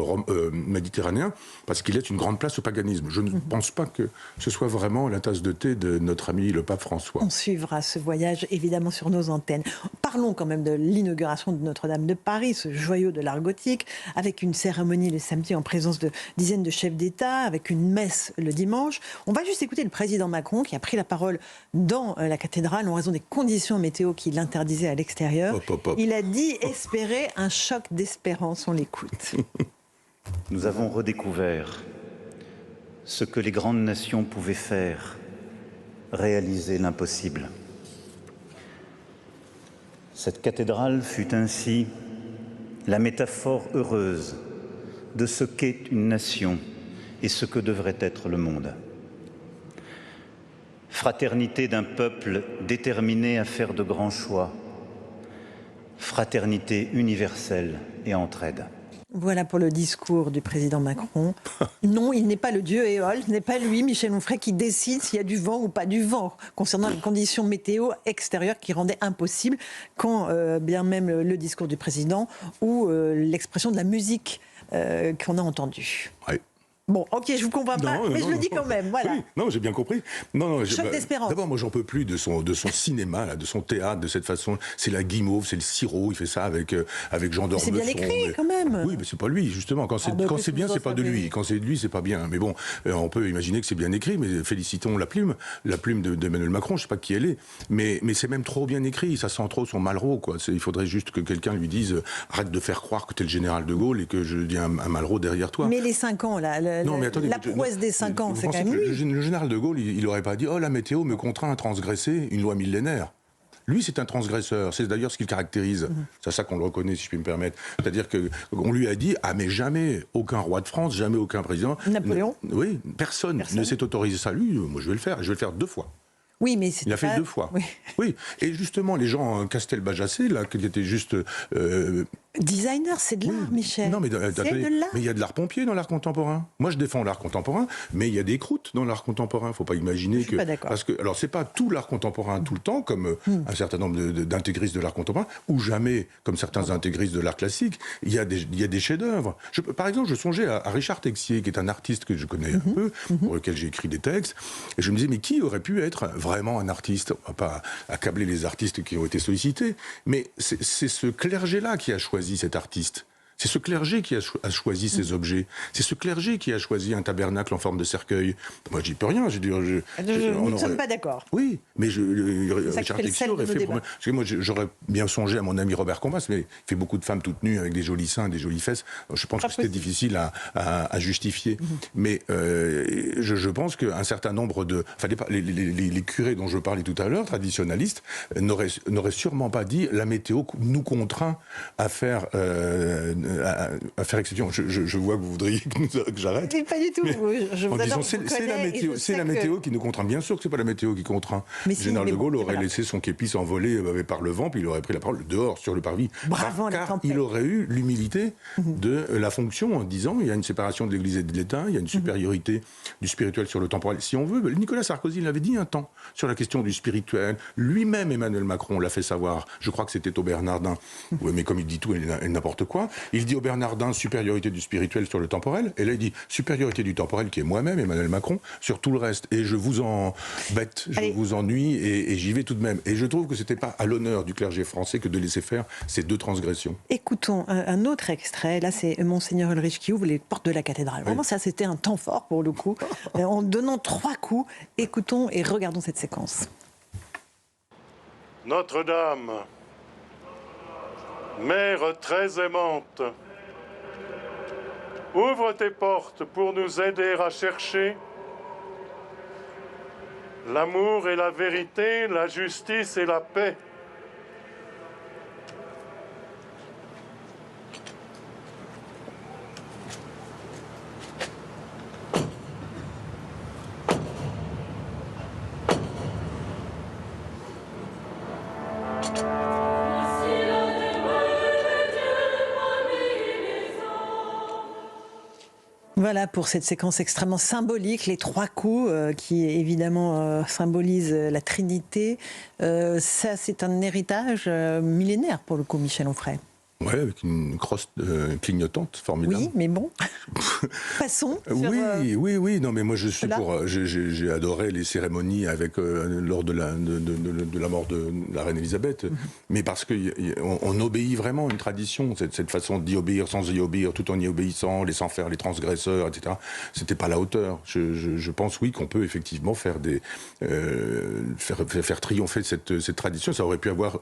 méditerranéen, parce qu'il laisse une grande place au paganisme. Je ne pense pas que ce soit vraiment la tasse de thé de notre ami le pape François. On suivra ce voyage évidemment sur nos antennes. Parlons quand même de l'inauguration de Notre-Dame de Paris, ce joyau de l'art gothique, avec une cérémonie le samedi en présence de dizaines de chefs d'État, avec une messe le dimanche. On va juste écouter le président Macron qui a pris la parole dans la cathédrale en raison des conditions météo qui l'interdisaient à l'extérieur. Il a dit espérer un choc d'espérance. On l'écoute. Nous avons redécouvert ce que les grandes nations pouvaient faire, réaliser l'impossible. Cette cathédrale fut ainsi la métaphore heureuse de ce qu'est une nation et ce que devrait être le monde. Fraternité d'un peuple déterminé à faire de grands choix, fraternité universelle et entraide. Voilà pour le discours du président Macron. Non, il n'est pas le dieu Éole, ce n'est pas lui, Michel Onfray, qui décide s'il y a du vent ou pas du vent, concernant les conditions météo extérieures qui rendaient impossible, quand bien même le discours du président ou l'expression de la musique qu'on a entendue. Ouais. Bon, ok, je vous comprends pas, mais je le dis quand même, voilà. Oui, non, j'ai bien compris. Choc d'espérance. D'abord, moi, j'en peux plus de son cinéma, là, de son théâtre, de cette façon. C'est la guimauve, c'est le sirop, il fait ça avec Jean d'Ormesson. C'est bien écrit, quand même. Oui, mais c'est pas lui, justement. Quand c'est bien, c'est pas de lui. Quand c'est de lui, c'est pas bien. Mais bon, on peut imaginer que c'est bien écrit, mais félicitons la plume d'Emmanuel Macron, je sais pas qui elle est. Mais c'est même trop bien écrit, ça sent trop son Malraux, quoi. Il faudrait juste que quelqu'un lui dise arrête de faire croire que t'es le général de Gaulle et que je dis un Malraux derrière toi. Mais les 5 ans, là, non, mais attendez, la prouesse des 5 ans, c'est quand même lui. Le général de Gaulle, il n'aurait pas dit « Oh, la météo me contraint à transgresser une loi millénaire ». Lui, c'est un transgresseur. C'est d'ailleurs ce qu'il caractérise. C'est ça qu'on le reconnaît, si je puis me permettre. C'est-à-dire qu'on lui a dit « Ah, mais jamais aucun roi de France, jamais aucun président... » Napoléon. Oui, personne ne s'est autorisé ça. Lui, moi, je vais le faire. Je vais le faire 2 fois. Oui, mais il a fait 2 fois. Oui. Et justement, les gens Castelbajassé, là, qui étaient juste... Designer, c'est de l'art, Michel. Non, mais c'est de l'art. Mais il y a de l'art pompier dans l'art contemporain. Moi, je défends l'art contemporain, mais il y a des croûtes dans l'art contemporain. Il ne faut pas imaginer que... Je suis pas d'accord. Parce que, alors, c'est pas tout l'art contemporain tout le temps, comme un certain nombre d'intégristes de l'art contemporain, ou jamais, comme certains intégristes de l'art classique. Il y a des chefs-d'œuvre. Par exemple, je songeais à Richard Texier, qui est un artiste que je connais un peu, pour lequel j'ai écrit des textes, et je me disais, mais qui aurait pu être vraiment un artiste? On va pas accabler les artistes qui ont été sollicités, mais c'est ce clergé-là qui a choisi cet artiste. C'est ce clergé qui a choisi ces objets. C'est ce clergé qui a choisi un tabernacle en forme de cercueil. Moi, j'y peux rien. Nous ne sommes pas d'accord. Oui, mais Richard Texier aurait fait... Parce que moi, j'aurais bien songé à mon ami Robert Combas, mais il fait beaucoup de femmes toutes nues avec des jolis seins, des jolies fesses. Je pense que c'était difficile à justifier. Mais je pense qu'un certain nombre de... Enfin, les curés dont je parlais tout à l'heure, traditionnalistes, n'auraient sûrement pas dit « la météo nous contraint à faire exception ». Je vois que vous voudriez que j'arrête. Pas du tout. Je vous adore, c'est la météo qui nous contraint. Bien sûr que c'est pas la météo qui contraint. Le général de Gaulle aurait laissé son képi s'envoler par le vent, puis il aurait pris la parole dehors sur le parvis. Car il aurait eu l'humilité de la fonction en disant il y a une séparation de l'Église et de l'État, il y a une supériorité du spirituel sur le temporel. Si on veut, Nicolas Sarkozy l'avait dit un temps sur la question du spirituel. Lui-même, Emmanuel Macron, l'a fait savoir. Je crois que c'était au Bernardin. Oui, mais comme il dit tout et n'importe quoi. Il dit au Bernardin supériorité du spirituel sur le temporel, et là il dit supériorité du temporel qui est moi-même, Emmanuel Macron, sur tout le reste. Et je vous embête, je vous ennuie, et j'y vais tout de même. Et je trouve que c'était pas à l'honneur du clergé français que de laisser faire ces deux transgressions. Écoutons un autre extrait. Là, c'est Monseigneur Ulrich qui ouvre les portes de la cathédrale. Vraiment, ça, c'était un temps fort pour le coup. En donnant 3 coups, écoutons et regardons cette séquence. Notre-Dame, Mère très aimante, ouvre tes portes pour nous aider à chercher l'amour et la vérité, la justice et la paix. Voilà pour cette séquence extrêmement symbolique, les 3 coups qui évidemment symbolisent la Trinité. Ça, c'est un héritage millénaire pour le coup, Michel Onfray. Ouais, avec une crosse clignotante formidable. Oui, mais bon, passons. Oui, non, mais moi je suis pour. J'ai adoré les cérémonies avec lors de la mort de la reine Elisabeth, mais parce qu'on obéit vraiment à une tradition, cette façon d'y obéir sans y obéir, tout en y obéissant, laissant faire les transgresseurs, etc. C'était pas à la hauteur. Je pense oui qu'on peut effectivement faire faire triompher cette tradition. Ça aurait pu avoir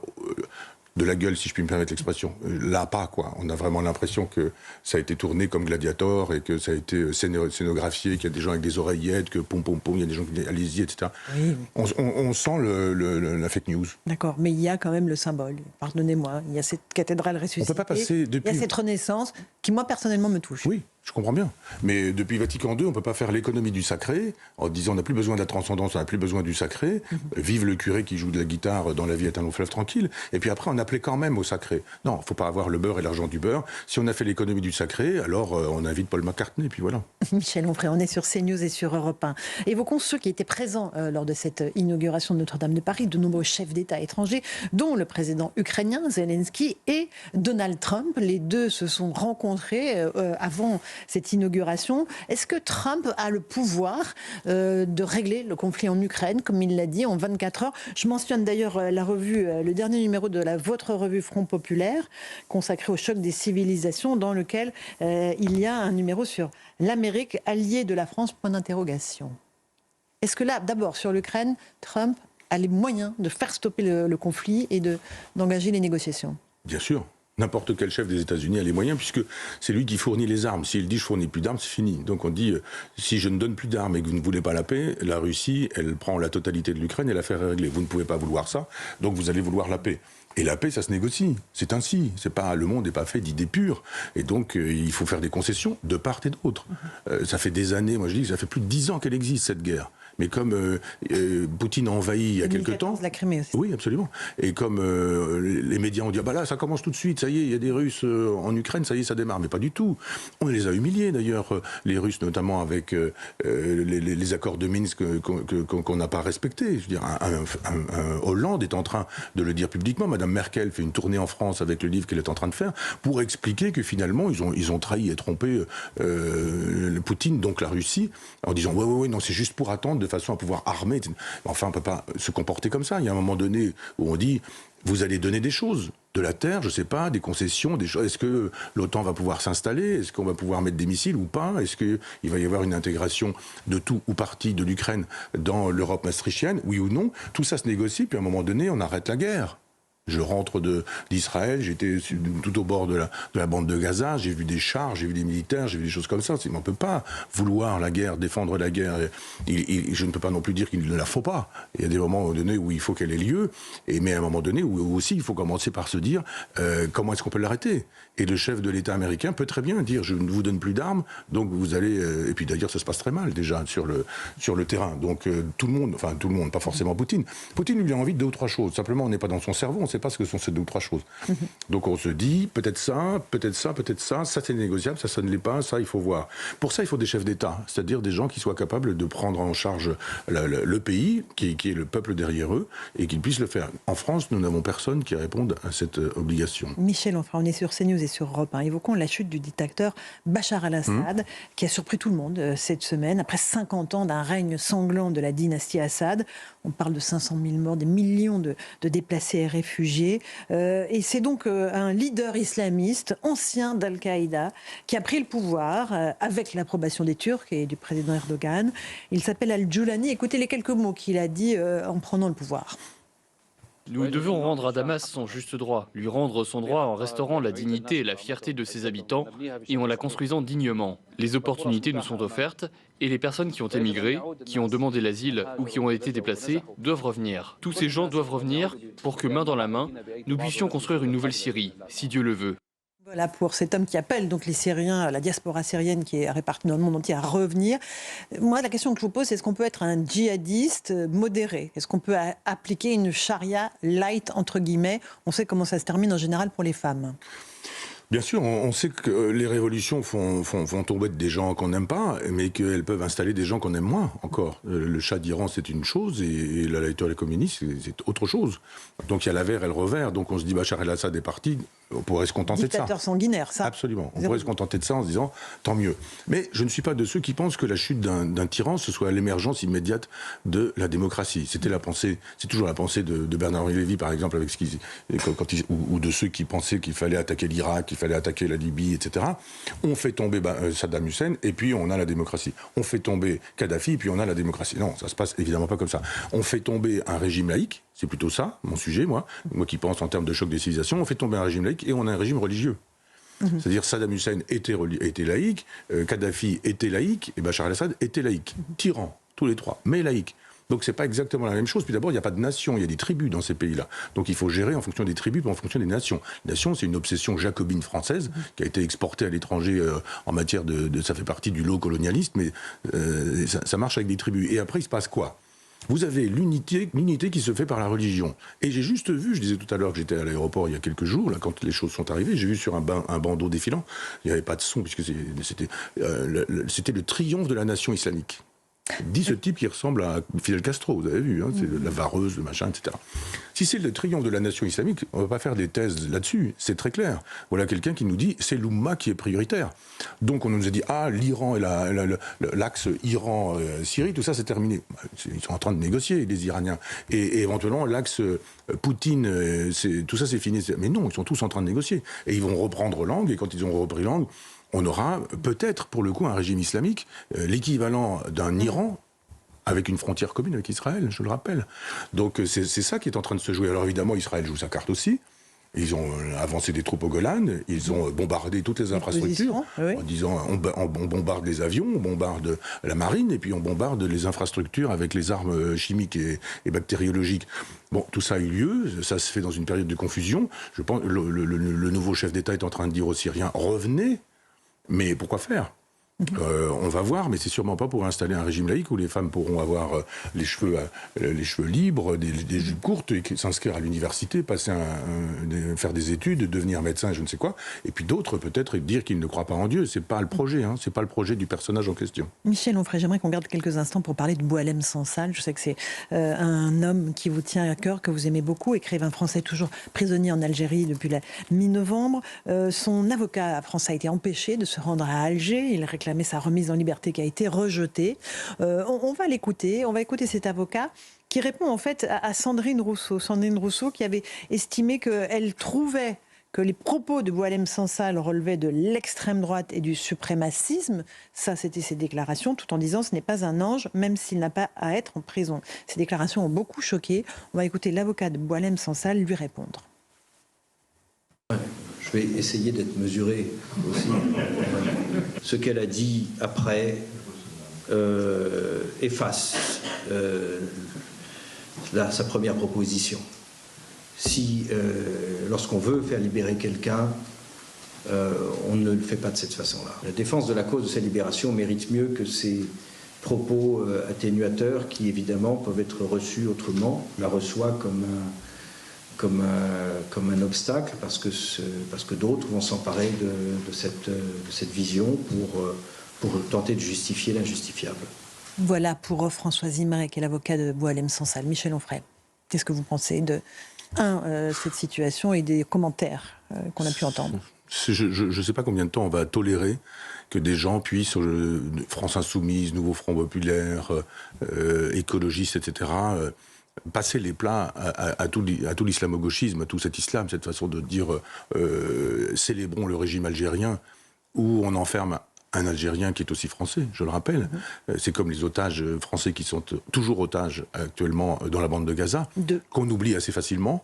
de la gueule, si je puis me permettre l'expression. Là, pas, quoi. On a vraiment l'impression que ça a été tourné comme Gladiator et que ça a été scénographié, qu'il y a des gens avec des oreillettes, que pom pom pom, il y a des gens qui disent allez-y, etc. Oui. On sent la fake news. D'accord, mais il y a quand même le symbole. Pardonnez-moi, il y a cette cathédrale ressuscitée. On peut pas passer depuis... Il y a cette renaissance qui, moi, personnellement, me touche. Oui. Je comprends bien. Mais depuis Vatican II, on ne peut pas faire l'économie du sacré en disant on n'a plus besoin de la transcendance, on n'a plus besoin du sacré. Vive le curé qui joue de la guitare dans La vie est un long fleuve tranquille. Et puis après, on appelait quand même au sacré. Non, il ne faut pas avoir le beurre et l'argent du beurre. Si on a fait l'économie du sacré, alors on invite Paul McCartney, et puis voilà. Michel Onfray, on est sur CNews et sur Europe 1. Évoquons ceux qui étaient présents lors de cette inauguration de Notre-Dame de Paris, de nombreux chefs d'État étrangers, dont le président ukrainien Zelensky et Donald Trump. Les deux se sont rencontrés avant cette inauguration. Est-ce que Trump a le pouvoir de régler le conflit en Ukraine, comme il l'a dit, en 24 heures? Je mentionne d'ailleurs la revue, le dernier numéro de votre revue Front Populaire, consacré au choc des civilisations, dans lequel il y a un numéro sur l'Amérique alliée de la France, point d'interrogation. Est-ce que là, d'abord, sur l'Ukraine, Trump a les moyens de faire stopper le conflit et d'engager les négociations? Bien sûr. N'importe quel chef des États-Unis a les moyens, puisque c'est lui qui fournit les armes. S'il dit je fournis plus d'armes, c'est fini. Donc on dit si je ne donne plus d'armes et que vous ne voulez pas la paix, la Russie, elle prend la totalité de l'Ukraine et l'affaire est réglée. Vous ne pouvez pas vouloir ça, donc vous allez vouloir la paix. Et la paix, ça se négocie. C'est ainsi. Le monde n'est pas fait d'idées pures. Et donc, il faut faire des concessions de part et d'autre. Ça fait des années, moi je dis que ça fait plus de 10 ans qu'elle existe, cette guerre. Mais comme Poutine a envahi il y a quelque temps... La Crimée aussi. Oui, absolument. Et comme les médias ont dit, bah là, ça commence tout de suite, ça y est, il y a des Russes en Ukraine, ça y est, ça démarre. Mais pas du tout. On les a humiliés, d'ailleurs, les Russes, notamment avec les accords de Minsk qu'on n'a pas respectés. Je veux dire, Hollande est en train de le dire publiquement. Madame Merkel fait une tournée en France avec le livre qu'elle est en train de faire pour expliquer que finalement, ils ont trahi et trompé Poutine, donc la Russie, en disant, ouais, non, c'est juste pour attendre de façon à pouvoir armer. Enfin, on ne peut pas se comporter comme ça. Il y a un moment donné où on dit, vous allez donner des choses, de la terre, je ne sais pas, des concessions, des choses. Est-ce que l'OTAN va pouvoir s'installer? Est-ce qu'on va pouvoir mettre des missiles ou pas? Est-ce qu'il va y avoir une intégration de tout ou partie de l'Ukraine dans l'Europe maastrichtienne? Oui ou non? Tout ça se négocie, puis à un moment donné, on arrête la guerre. Je rentre d'Israël, j'étais tout au bord de la bande de Gaza, j'ai vu des chars, j'ai vu des militaires, j'ai vu des choses comme ça. On ne peut pas vouloir la guerre, défendre la guerre. Je ne peux pas non plus dire qu'il ne la faut pas. Il y a des moments donnés où il faut qu'elle ait lieu, mais à un moment donné où aussi il faut commencer par se dire comment est-ce qu'on peut l'arrêter. Et le chef de l'État américain peut très bien dire je ne vous donne plus d'armes, donc vous allez... Et puis d'ailleurs ça se passe très mal déjà sur le terrain. Donc tout le monde, pas forcément Poutine. Poutine lui a envie de 2 ou 3 choses. Simplement on n'est pas dans son cerveau, on sait sait pas ce que sont ces 2 ou 3 choses. Donc on se dit, peut-être ça, peut-être ça, peut-être ça c'est négociable, ça ne l'est pas, ça il faut voir. Pour ça il faut des chefs d'État, c'est-à-dire des gens qui soient capables de prendre en charge le pays, qui est le peuple derrière eux, et qu'ils puissent le faire. En France, nous n'avons personne qui réponde à cette obligation. Michel Onfray, on est sur CNews et sur Europe 1. Évoquons la chute du dictateur Bachar al-Assad, qui a surpris tout le monde cette semaine. Après 50 ans d'un règne sanglant de la dynastie Assad, on parle de 500 000 morts, des millions de déplacés et réfugiés. Et c'est donc un leader islamiste, ancien d'Al-Qaïda, qui a pris le pouvoir avec l'approbation des Turcs et du président Erdogan. Il s'appelle Al-Joulani. Écoutez les quelques mots qu'il a dit en prenant le pouvoir. Nous devons rendre à Damas son juste droit, lui rendre son droit en restaurant la dignité et la fierté de ses habitants et en la construisant dignement. Les opportunités nous sont offertes et les personnes qui ont émigré, qui ont demandé l'asile ou qui ont été déplacées doivent revenir. Tous ces gens doivent revenir pour que, main dans la main, nous puissions construire une nouvelle Syrie, si Dieu le veut. Voilà pour cet homme qui appelle donc les Syriens, la diaspora syrienne qui est répartie dans le monde entier à revenir. Moi, la question que je vous pose, c'est est-ce qu'on peut être un djihadiste modéré? Est-ce qu'on peut appliquer une charia light, entre guillemets? On sait comment ça se termine en général pour les femmes. Bien sûr, on sait que les révolutions font tomber des gens qu'on n'aime pas, mais qu'elles peuvent installer des gens qu'on aime moins encore. Le Shah d'Iran, c'est une chose, et l'ayatollah communiste, c'est autre chose. Donc il y a l'avers et le revers. Donc on se dit, Bachar el-Assad est parti, on pourrait se contenter de ça. Dictateur sanguinaire, ça. Absolument. On pourrait se contenter de ça en se disant, tant mieux. Mais je ne suis pas de ceux qui pensent que la chute d'un tyran, ce soit l'émergence immédiate de la démocratie. C'était la pensée, c'est toujours la pensée de Bernard-Henri Lévy, par exemple, avec ou de ceux qui pensaient qu'il fallait attaquer l'Irak, qu'il fallait attaquer la Libye, etc. On fait tomber Saddam Hussein, et puis on a la démocratie. On fait tomber Kadhafi, et puis on a la démocratie. Non, ça se passe évidemment pas comme ça. On fait tomber un régime laïque, c'est plutôt ça, mon sujet, moi qui pense en termes de choc des civilisations, on fait tomber un régime laïque et on a un régime religieux. C'est-à-dire Saddam Hussein était laïque, Kadhafi était laïque, et Bachar el-Assad était laïque. Tyran, tous les trois, mais laïque. Donc c'est pas exactement la même chose. Puis d'abord, il n'y a pas de nation, il y a des tribus dans ces pays-là. Donc il faut gérer en fonction des tribus, pas en fonction des nations. Les nations, c'est une obsession jacobine française qui a été exportée à l'étranger en matière ça fait partie du lot colonialiste, mais ça marche avec des tribus. Et après, il se passe quoi ? Vous avez l'unité qui se fait par la religion. Et j'ai juste vu, je disais tout à l'heure que j'étais à l'aéroport il y a quelques jours, là, quand les choses sont arrivées, j'ai vu sur un bandeau défilant, il n'y avait pas de son, puisque c'était le triomphe de la nation islamique. Dit ce type qui ressemble à Fidel Castro, vous avez vu, hein, c'est la vareuse, le machin, etc. Si c'est le triomphe de la nation islamique, on ne va pas faire des thèses là-dessus, c'est très clair. Voilà quelqu'un qui nous dit, c'est l'Oumma qui est prioritaire. Donc on nous a dit, l'Iran et l'axe Iran-Syrie, tout ça c'est terminé. Ils sont en train de négocier, les Iraniens. Et éventuellement, l'axe Poutine, tout ça c'est fini. Mais non, ils sont tous en train de négocier. Et ils vont reprendre langue, et quand ils ont repris langue, on aura peut-être, pour le coup, un régime islamique, l'équivalent d'un Iran, avec une frontière commune avec Israël, je le rappelle. Donc c'est ça qui est en train de se jouer. Alors évidemment, Israël joue sa carte aussi. Ils ont avancé des troupes au Golan, ils ont bombardé toutes les infrastructures, en disant on bombarde les avions, on bombarde la marine, et puis on bombarde les infrastructures avec les armes chimiques et bactériologiques. Bon, tout ça a eu lieu, ça se fait dans une période de confusion. Je pense le nouveau chef d'État est en train de dire aux Syriens, revenez. Mais pourquoi faire ? On va voir, mais c'est sûrement pas pour installer un régime laïque où les femmes pourront avoir les cheveux libres, des jupes courtes, et s'inscrire à l'université, faire des études, devenir médecin, je ne sais quoi. Et puis d'autres peut-être dire qu'ils ne croient pas en Dieu. C'est pas le projet, hein, c'est pas le projet du personnage en question. Michel Onfray, j'aimerais qu'on garde quelques instants pour parler de Boualem Sansal. Je sais que c'est un homme qui vous tient à cœur, que vous aimez beaucoup, écrivain français toujours prisonnier en Algérie depuis la mi-novembre. Son avocat français a été empêché de se rendre à Alger. Il réclame sa remise en liberté qui a été rejetée. On va l'écouter, on va écouter cet avocat qui répond en fait à Sandrine Rousseau. Sandrine Rousseau qui avait estimé qu'elle trouvait que les propos de Boualem Sansal relevaient de l'extrême droite et du suprémacisme. Ça, c'était ses déclarations, tout en disant ce n'est pas un ange, même s'il n'a pas à être en prison. Ces déclarations ont beaucoup choqué. On va écouter l'avocat de Boualem Sansal lui répondre. Je vais essayer d'être mesuré aussi. Ce qu'elle a dit après efface sa première proposition. Si, lorsqu'on veut faire libérer quelqu'un, on ne le fait pas de cette façon-là. La défense de la cause de sa libération mérite mieux que ces propos atténuateurs qui, évidemment, peuvent être reçus autrement. On la reçoit comme comme un obstacle parce que d'autres vont s'emparer de cette vision pour tenter de justifier l'injustifiable. Voilà pour Françoise Imre, qui est l'avocat de Boualem Sansal. Michel Onfray, qu'est-ce que vous pensez de cette situation et des commentaires qu'on a pu entendre? Je ne sais pas combien de temps on va tolérer que des gens puissent, France Insoumise, Nouveau Front Populaire, écologistes, etc., passer les plats à tout l'islamo-gauchisme, à tout cet islam, cette façon de dire célébrons le régime algérien, où on enferme un Algérien qui est aussi français, je le rappelle. C'est comme les otages français qui sont toujours otages actuellement dans la bande de Gaza, qu'on oublie assez facilement.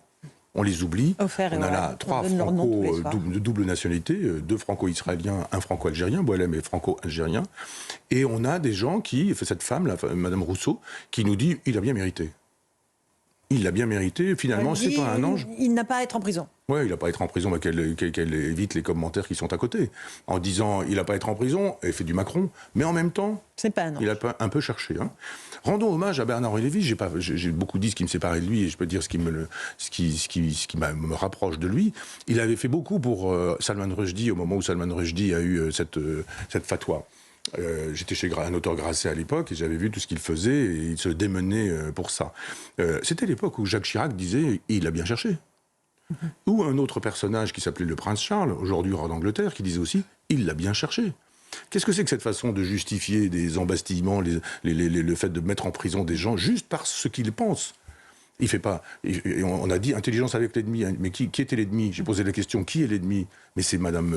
On les oublie. On a là 3 franco de double nationalité, 2 franco-israéliens, 1 franco-algérien, Boualem est franco-algérien. Et on a des gens cette femme, Madame Rousseau, qui nous dit il a bien mérité. Il l'a bien mérité, finalement, c'est pas un ange. Il n'a pas à être en prison. Oui, il n'a pas à être en prison, mais qu'elle évite les commentaires qui sont à côté. En disant, il n'a pas à être en prison, elle fait du Macron, mais en même temps, pas un ange. Il a un peu cherché. Hein. Rendons hommage à Bernard-Henri Lévy. J'ai beaucoup dit ce qui me séparait de lui, et je peux dire ce qui me rapproche de lui. Il avait fait beaucoup pour Salman Rushdie, au moment où Salman Rushdie a eu cette fatwa. J'étais chez un auteur Grasset à l'époque et j'avais vu tout ce qu'il faisait et il se démenait pour ça. C'était l'époque où Jacques Chirac disait « il a bien cherché ». Ou un autre personnage qui s'appelait le prince Charles, aujourd'hui roi d'Angleterre, qui disait aussi « il l'a bien cherché ». Qu'est-ce que c'est que cette façon de justifier des embastillements, le fait de mettre en prison des gens juste parce ce qu'ils pensent ? Il fait pas. On a dit intelligence avec l'ennemi. Mais qui était l'ennemi? J'ai posé la question, qui est l'ennemi? Mais c'est Madame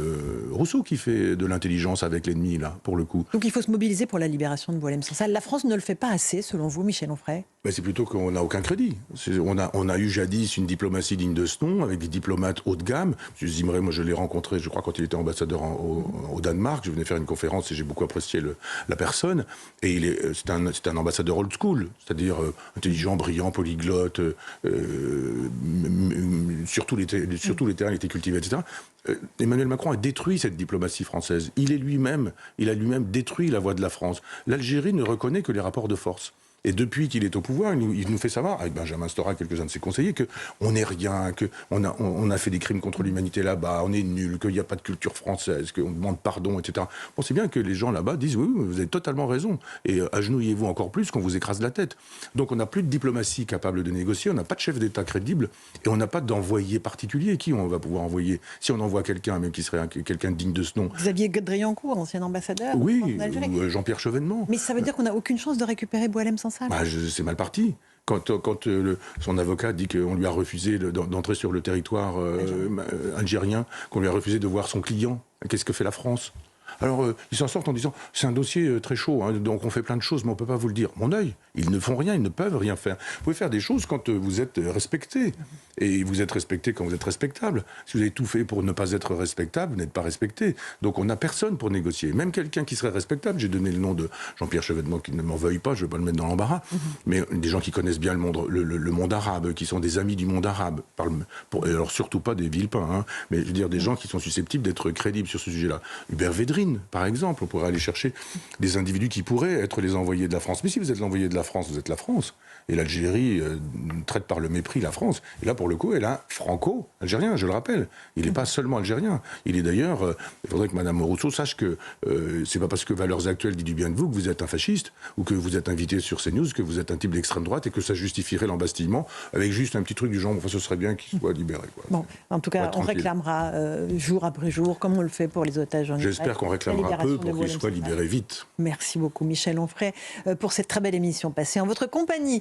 Rousseau qui fait de l'intelligence avec l'ennemi, là, pour le coup. Donc il faut se mobiliser pour la libération de Boualem Sansal. La France ne le fait pas assez, selon vous, Michel Onfray? Mais c'est plutôt qu'on n'a aucun crédit. On a eu jadis une diplomatie digne de ce nom, avec des diplomates haut de gamme. M. Zimré, moi je l'ai rencontré, je crois, quand il était ambassadeur au Danemark. Je venais faire une conférence et j'ai beaucoup apprécié la personne. Et c'est un ambassadeur old school, c'est-à-dire intelligent, brillant, polyglotte, sur tous les terrains, il était cultivé, etc. Emmanuel Macron a détruit cette diplomatie française. Il a lui-même détruit la voix de la France. L'Algérie ne reconnaît que les rapports de force. Et depuis qu'il est au pouvoir, il nous fait savoir, avec Benjamin Stora, quelques-uns de ses conseillers, qu'on n'est rien, qu'on a fait des crimes contre l'humanité là-bas, on est nul, qu'il n'y a pas de culture française, qu'on demande pardon, etc. Bon, c'est bien que les gens là-bas disent oui, vous avez totalement raison. Et agenouillez-vous encore plus qu'on vous écrase la tête. Donc on n'a plus de diplomatie capable de négocier, on n'a pas de chef d'État crédible et on n'a pas d'envoyé particulier. Qui on va pouvoir envoyer? Si on envoie quelqu'un, même qui serait quelqu'un digne de ce nom. Xavier Driancourt, ancien ambassadeur. Oui, ou Jean-Pierre Chevènement. Mais ça veut dire qu'on n'a aucune chance de récupérer Boualem Sansal? C'est mal parti. Quand son avocat dit qu'on lui a refusé d'entrer sur le territoire algérien, qu'on lui a refusé de voir son client, qu'est-ce que fait la France? Alors, ils s'en sortent en disant « c'est un dossier très chaud, hein, donc on fait plein de choses, mais on ne peut pas vous le dire ». Mon œil, ils ne font rien, ils ne peuvent rien faire. Vous pouvez faire des choses quand vous êtes respecté. Et vous êtes respecté quand vous êtes respectable. Si vous avez tout fait pour ne pas être respectable, vous n'êtes pas respecté. Donc on n'a personne pour négocier. Même quelqu'un qui serait respectable, j'ai donné le nom de Jean-Pierre Chevènement, qui ne m'en veuille pas, je ne vais pas le mettre dans l'embarras, mais des gens qui connaissent bien le monde arabe, qui sont des amis du monde arabe. Alors surtout pas des villepins, hein, mais je veux dire des gens qui sont susceptibles d'être crédibles sur ce sujet-là. Hubert Védrine, par exemple, on pourrait aller chercher des individus qui pourraient être les envoyés de la France. Mais si vous êtes l'envoyé de la France, vous êtes la France. Et l'Algérie traite par le mépris la France. Et là, pour le coup, elle a franco-algérien, je le rappelle. Il n'est pas seulement algérien. Il est d'ailleurs... il faudrait que Mme Rousseau sache que c'est pas parce que Valeurs Actuelles dit du bien de vous que vous êtes un fasciste ou que vous êtes invité sur CNews, que vous êtes un type d'extrême droite et que ça justifierait l'embastillement avec juste un petit truc du genre, enfin, ce serait bien qu'il soit libéré. Quoi. Bon, en tout cas, on réclamera jour après jour, comme on le fait pour les otages en Israël. J'espère qu'on réclamera peu pour qu'il soit libéré vite. Merci beaucoup, Michel Onfray, pour cette très belle émission passée en votre compagnie.